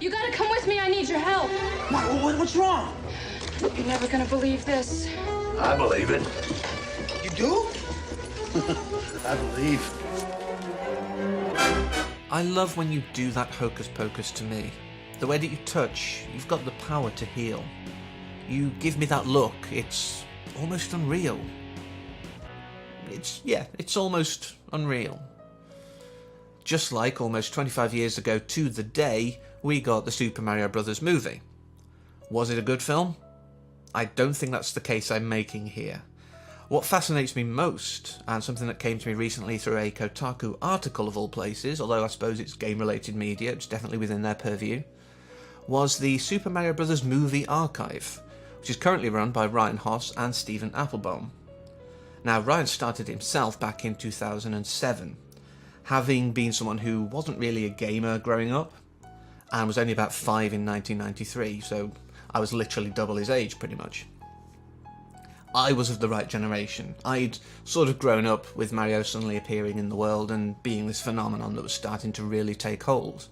You gotta come with me, I need your help. What's wrong? You're never gonna believe this. I believe it. You do? I believe. I love when you do that hocus pocus to me. The way that you touch, you've got the power to heal. You give me that look, it's almost unreal. It's almost unreal. Just like almost 25 years ago to the day, we got the Super Mario Bros. Movie. Was it a good film? I don't think that's the case I'm making here. What fascinates me most, and something that came to me recently through a Kotaku article of all places, although I suppose it's game-related media, it's definitely within their purview, was the Super Mario Bros. Movie archive, which is currently run by Ryan Hoss and Stephen Applebaum. Now, Ryan started himself back in 2007, having been someone who wasn't really a gamer growing up, and was only about 5 in 1993, so I was literally double his age, pretty much. I was of the right generation. I'd sort of grown up with Mario suddenly appearing in the world and being this phenomenon that was starting to really take hold.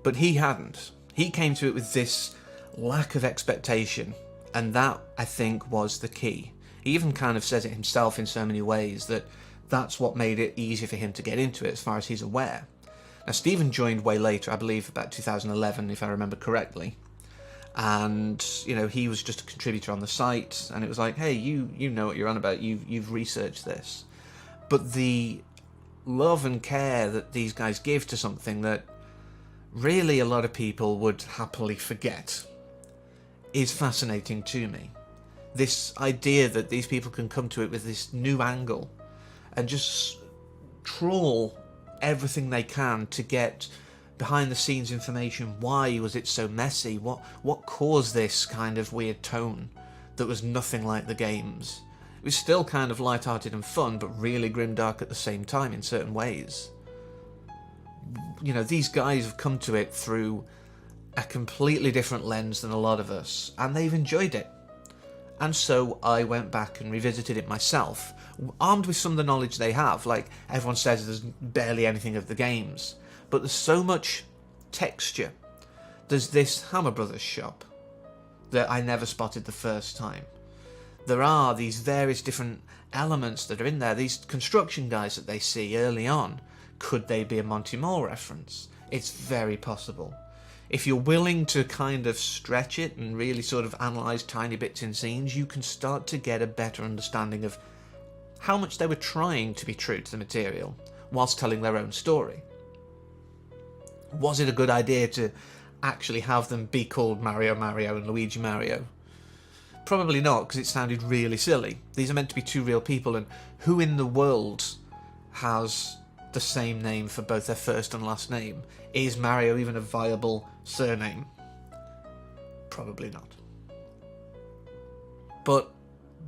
But he hadn't. He came to it with this lack of expectation, and that, I think, was the key. He even kind of says it himself in so many ways that that's what made it easier for him to get into it, as far as he's aware. Now, Stephen joined way later, I believe about 2011, if I remember correctly. And, you know, he was just a contributor on the site, and it was like, hey, you know what you're on about, you've researched this. But the love and care that these guys give to something that really a lot of people would happily forget is fascinating to me. This idea that these people can come to it with this new angle and just trawl everything they can to get behind the scenes information. Why was it so messy? What caused this kind of weird tone that was nothing like the games? It was still kind of light-hearted and fun, but really grimdark at the same time in certain ways. You know, these guys have come to it through a completely different lens than a lot of us, and they've enjoyed it. And so I went back and revisited it myself, armed with some of the knowledge they have. Like everyone says, there's barely anything of the games, but there's so much texture. There's this Hammer Brothers shop that I never spotted the first time. There are these various different elements that are in there, these construction guys that they see early on. Could they be a Monty Mole reference? It's very possible. If you're willing to kind of stretch it and really sort of analyse tiny bits in scenes, you can start to get a better understanding of how much they were trying to be true to the material whilst telling their own story. Was it a good idea to actually have them be called Mario Mario and Luigi Mario? Probably not, because it sounded really silly. These are meant to be two real people, and who in the world has the same name for both their first and last name? Is Mario even a viable surname? Probably not. But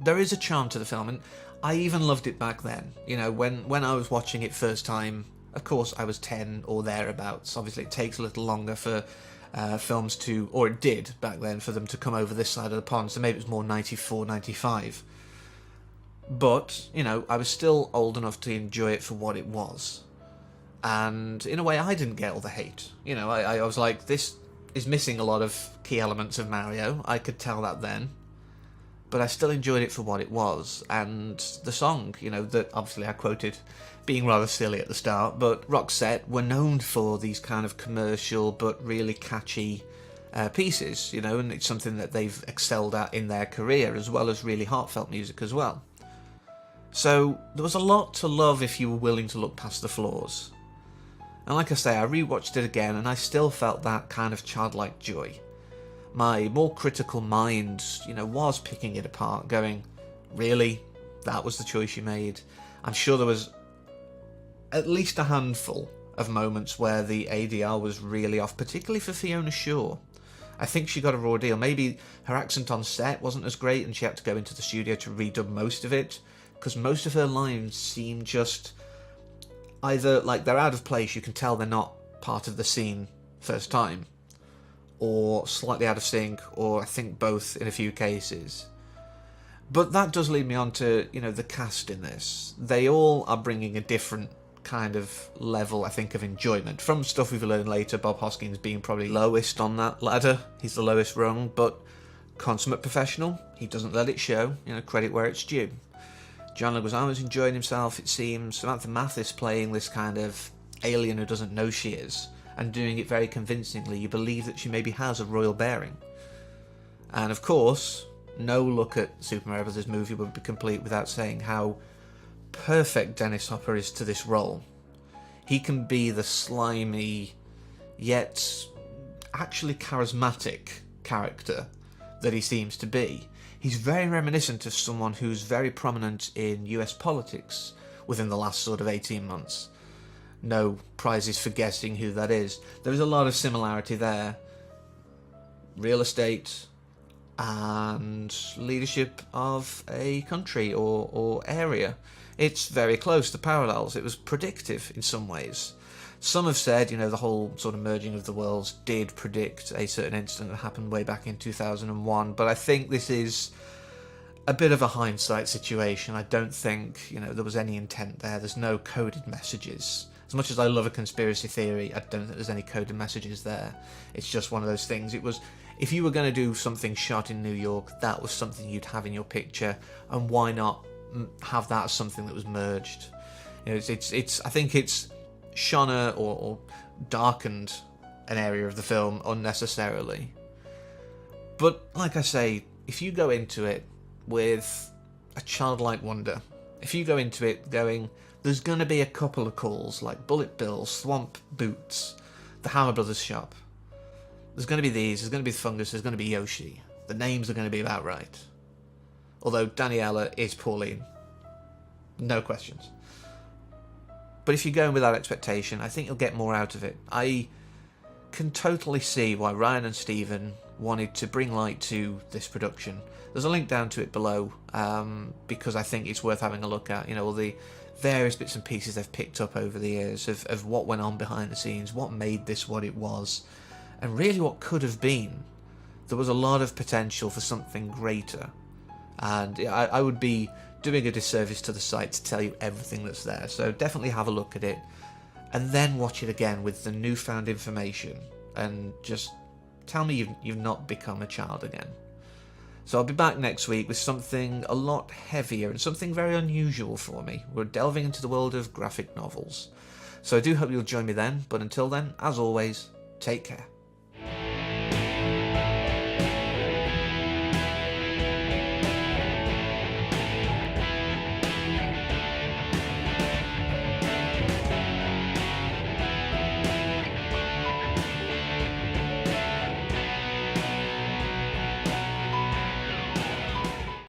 there is a charm to the film, and I even loved it back then. You know, when I was watching it first time, of course I was 10 or thereabouts. Obviously it takes a little longer for films to, or it did back then, for them to come over this side of the pond, so maybe it was more 94, 95. But, you know, I was still old enough to enjoy it for what it was. And in a way, I didn't get all the hate. You know, I was like, this is missing a lot of key elements of Mario. I could tell that then. But I still enjoyed it for what it was. And the song, you know, that obviously I quoted being rather silly at the start, but Roxette were known for these kind of commercial but really catchy pieces, you know, and it's something that they've excelled at in their career, as well as really heartfelt music as well. So there was a lot to love if you were willing to look past the flaws. And like I say, I rewatched it again and I still felt that kind of childlike joy. My more critical mind, you know, was picking it apart, going, really? That was the choice you made? I'm sure there was at least a handful of moments where the ADR was really off, particularly for Fiona Shaw. I think she got a raw deal. Maybe her accent on set wasn't as great and she had to go into the studio to redub most of it, because most of her lines seem just either like they're out of place, you can tell they're not part of the scene first time, or slightly out of sync, or I think both in a few cases. But that does lead me on to, you know, the cast in this. They all are bringing a different kind of level, I think, of enjoyment. From stuff we've learned later, Bob Hoskins being probably lowest on that ladder. He's the lowest rung, but consummate professional. He doesn't let it show, credit where it's due. John Leguizamo's enjoying himself, it seems. Samantha Mathis playing this kind of alien who doesn't know she is, and doing it very convincingly. You believe that she maybe has a royal bearing. And of course, no look at Super Mario Bros. Movie would be complete without saying how perfect Dennis Hopper is to this role. He can be the slimy, yet actually charismatic character that he seems to be. He's very reminiscent of someone who's very prominent in US politics within the last sort of 18 months. No prizes for guessing who that is. There is a lot of similarity there. Real estate and leadership of a country or area. It's very close to parallels. It was predictive in some ways. Some have said, the whole sort of merging of the worlds did predict a certain incident that happened way back in 2001, but I think this is a bit of a hindsight situation. I don't think, there was any intent there. There's no coded messages. As much as I love a conspiracy theory, I don't think there's any coded messages there. It's just one of those things. It was, if you were going to do something shot in New York, that was something you'd have in your picture, and why not have that as something that was merged? I think it's shone or darkened an area of the film unnecessarily. But like I say, if you go into it with a childlike wonder, if you go into it going, there's going to be a couple of calls like Bullet Bill, Swamp Boots, the Hammer Brothers shop. There's going to be these, there's going to be the Fungus, there's going to be Yoshi. The names are going to be about right. Although Daniela is Pauline. No questions. But if you go in with that expectation, I think you'll get more out of it. I can totally see why Ryan and Steven wanted to bring light to this production. There's a link down to it below, because I think it's worth having a look at. All the various bits and pieces they've picked up over the years of what went on behind the scenes, what made this what it was, and really what could have been. There was a lot of potential for something greater. And I would be doing a disservice to the site to tell you everything that's there. So definitely have a look at it, and then watch it again with the newfound information, and just tell me you've not become a child again. So I'll be back next week with something a lot heavier and something very unusual for me. We're delving into the world of graphic novels. So I do hope you'll join me then, but until then, as always, take care.